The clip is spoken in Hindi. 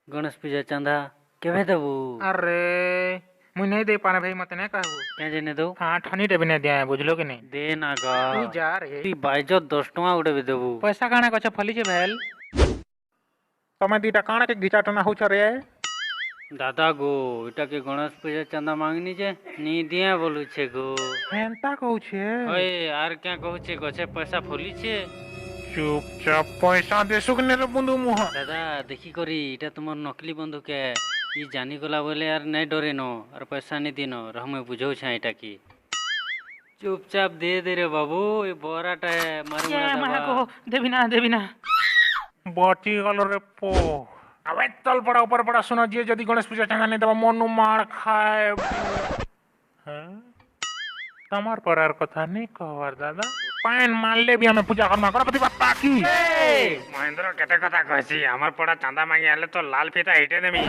गणेश पूजा चंदा केवे देबू? अरे मुई नहीं दे पाना भाई, मत नहीं कहबो। क्या जेने दो? हाँ ठनी टे भी नहीं दिया है, बुझलो कि नहीं। दे ना गा। तू जा रे। ती बाइजो 10 टଙ୍କା गुटे भी देबू। पैसा काना कछ फली छे भेल। तमे दीटा काना के घिचाटना हो छ रे। दादा गो इटा के गणेश पूजा चंदा मांगनी जे नी दिया बोलू छे गो। हेंता कहू छे। ओए यार क्या कहू छे गछे पैसा फली छे। चुपचाप पैसा दे सुकने रे बंधु मुह। दादा देखी करी इटा तुम्हार नकली बंदूक है। ई जानी गला बोले यार नहीं डरे नो और पैसा नहीं दिनो रह मैं बुझाऊ छा इटा की। चुपचाप दे दे रे बाबू ये बोराटा है मारू ये महा को देवी ना बची गल रे पो। अबे चल पड़ा ऊपर पड़ा सुना जी, यदि गणेश पूजा चंदा नहीं दबा मनु मार खाए। हैं तमार परार कथा नहीं कहवार दादा। पान मान ले भी हमें पूजा करना गणपति बाप्पा की। महेंद्र केते कथा कहसी हमर पड़ा चांदा मांगे आले तो लाल फीता हिटे देमी।